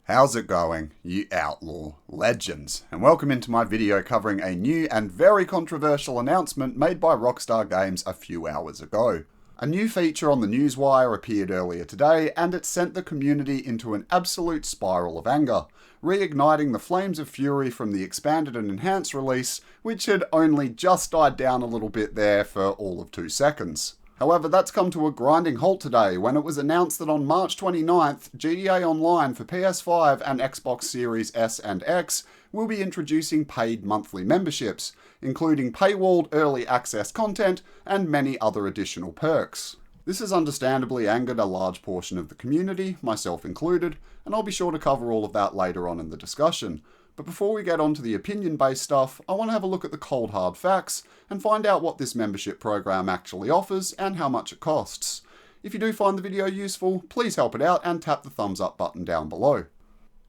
How's it going, you outlaw legends? And welcome into my video covering a new and very controversial announcement made by Rockstar Games a few hours ago. A new feature on the newswire appeared earlier today, and it sent the community into an absolute spiral of anger, reigniting the flames of fury from the expanded and enhanced release, which had only just died down a little bit there for all of 2 seconds. However, that's come to a grinding halt today when it was announced that on March 29th, GTA Online for PS5 and Xbox Series S and X will be introducing paid monthly memberships, including paywalled early access content and many other additional perks. This has understandably angered a large portion of the community, myself included, and I'll be sure to cover all of that later on in the discussion. But before we get on to the opinion-based stuff, I want to have a look at the cold hard facts and find out what this membership program actually offers and how much it costs. If you do find the video useful, please help it out and tap the thumbs up button down below.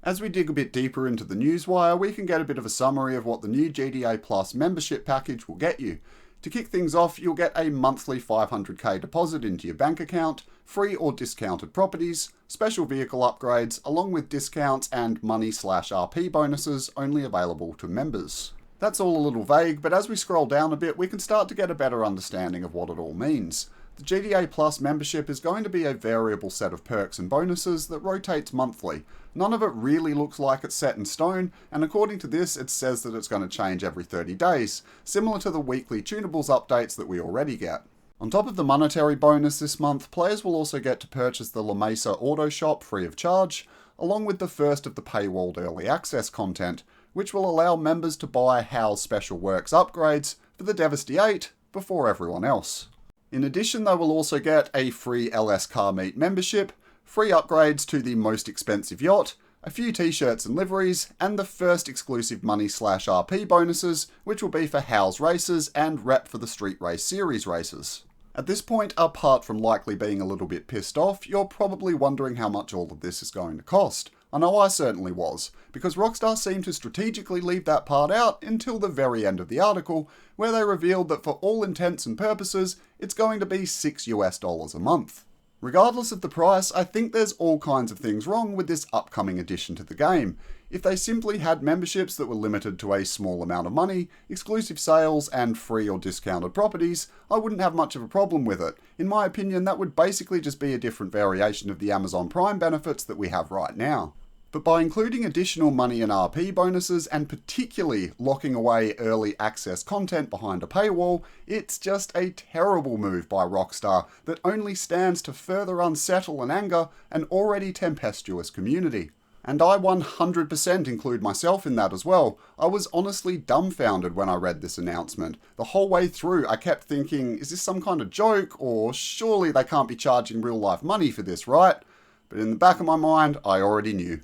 As we dig a bit deeper into the newswire, we can get a bit of a summary of what the new GTA Plus membership package will get you. To kick things off, you'll get a monthly 500k deposit into your bank account, free or discounted properties, special vehicle upgrades, along with discounts and money/RP bonuses only available to members. That's all a little vague, but as we scroll down a bit, we can start to get a better understanding of what it all means. The GTA Plus membership is going to be a variable set of perks and bonuses that rotates monthly. None of it really looks like it's set in stone, and according to this, it says that it's going to change every 30 days, similar to the weekly tunables updates that we already get. On top of the monetary bonus this month, players will also get to purchase the La Mesa Auto Shop free of charge, along with the first of the paywalled early access content, which will allow members to buy HAL's Special Works upgrades for the Devastate before everyone else. In addition, they will also get a free LS Car Meet membership, free upgrades to the most expensive yacht, a few t-shirts and liveries, and the first exclusive money/RP bonuses, which will be for HAL's races and rep for the Street Race Series races. At this point, apart from likely being a little bit pissed off, you're probably wondering how much all of this is going to cost. I know I certainly was, because Rockstar seemed to strategically leave that part out until the very end of the article, where they revealed that for all intents and purposes, it's going to be $6 a month. Regardless of the price, I think there's all kinds of things wrong with this upcoming addition to the game. If they simply had memberships that were limited to a small amount of money, exclusive sales, and free or discounted properties, I wouldn't have much of a problem with it. In my opinion, that would basically just be a different variation of the Amazon Prime benefits that we have right now. But by including additional money and RP bonuses, and particularly locking away early access content behind a paywall, it's just a terrible move by Rockstar that only stands to further unsettle and anger an already tempestuous community. And I 100% include myself in that as well. I was honestly dumbfounded when I read this announcement. The whole way through, I kept thinking, is this some kind of joke, or surely they can't be charging real life money for this, right? But in the back of my mind, I already knew.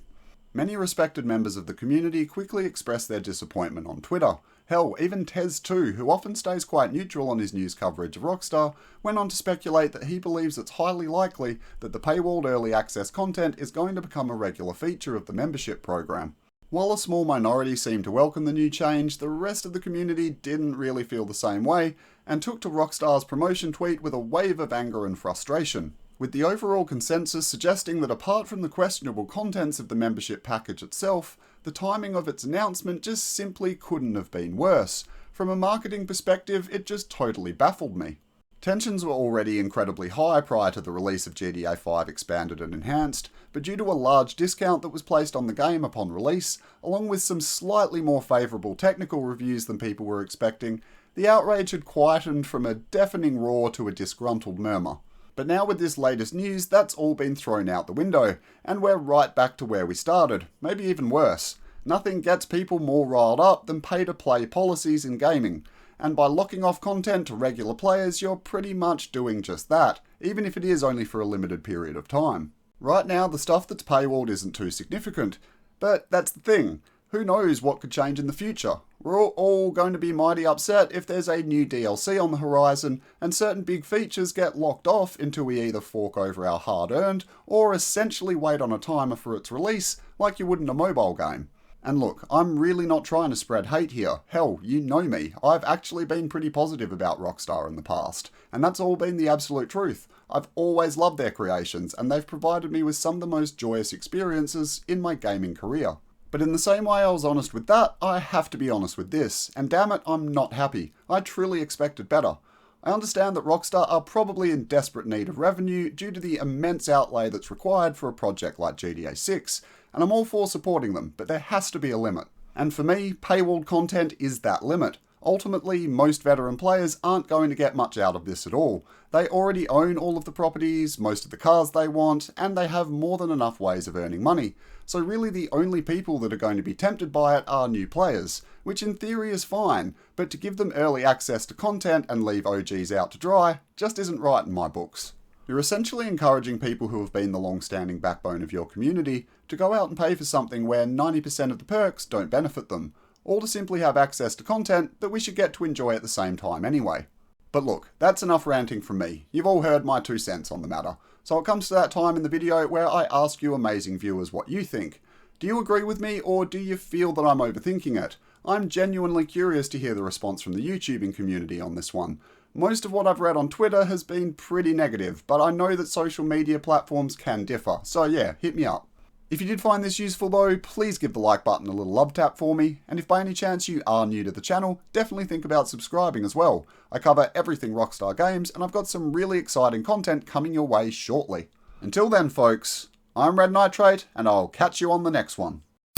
Many respected members of the community quickly expressed their disappointment on Twitter. Hell, even Tez too, who often stays quite neutral on his news coverage of Rockstar, went on to speculate that he believes it's highly likely that the paywalled early access content is going to become a regular feature of the membership program. While a small minority seemed to welcome the new change, the rest of the community didn't really feel the same way, and took to Rockstar's promotion tweet with a wave of anger and frustration, with the overall consensus suggesting that apart from the questionable contents of the membership package itself, the timing of its announcement just simply couldn't have been worse. From a marketing perspective, it just totally baffled me. Tensions were already incredibly high prior to the release of GTA 5 Expanded and Enhanced, but due to a large discount that was placed on the game upon release, along with some slightly more favourable technical reviews than people were expecting, the outrage had quietened from a deafening roar to a disgruntled murmur. But now with this latest news, that's all been thrown out the window, and we're right back to where we started, maybe even worse. Nothing gets people more riled up than pay-to-play policies in gaming, and by locking off content to regular players, you're pretty much doing just that, even if it is only for a limited period of time. Right now, the stuff that's paywalled isn't too significant, but that's the thing. Who knows what could change in the future? We're all going to be mighty upset if there's a new DLC on the horizon and certain big features get locked off until we either fork over our hard-earned or essentially wait on a timer for its release like you would in a mobile game. And look, I'm really not trying to spread hate here. Hell, you know me. I've actually been pretty positive about Rockstar in the past, and that's all been the absolute truth. I've always loved their creations, and they've provided me with some of the most joyous experiences in my gaming career. But in the same way I was honest with that, I have to be honest with this, and damn it, I'm not happy. I truly expected better. I understand that Rockstar are probably in desperate need of revenue due to the immense outlay that's required for a project like GTA 6, and I'm all for supporting them, but there has to be a limit. And for me, paywalled content is that limit. Ultimately, most veteran players aren't going to get much out of this at all. They already own all of the properties, most of the cars they want, and they have more than enough ways of earning money. So really the only people that are going to be tempted by it are new players, which in theory is fine, but to give them early access to content and leave OGs out to dry just isn't right in my books. You're essentially encouraging people who have been the long-standing backbone of your community to go out and pay for something where 90% of the perks don't benefit them, all to simply have access to content that we should get to enjoy at the same time anyway. But look, that's enough ranting from me. You've all heard my 2 cents on the matter. So it comes to that time in the video where I ask you amazing viewers what you think. Do you agree with me, or do you feel that I'm overthinking it? I'm genuinely curious to hear the response from the YouTubing community on this one. Most of what I've read on Twitter has been pretty negative, but I know that social media platforms can differ, so yeah, hit me up. If you did find this useful though, please give the like button a little love tap for me, and if by any chance you are new to the channel, definitely think about subscribing as well. I cover everything Rockstar Games, and I've got some really exciting content coming your way shortly. Until then folks, I'm Red Nitrate, and I'll catch you on the next one.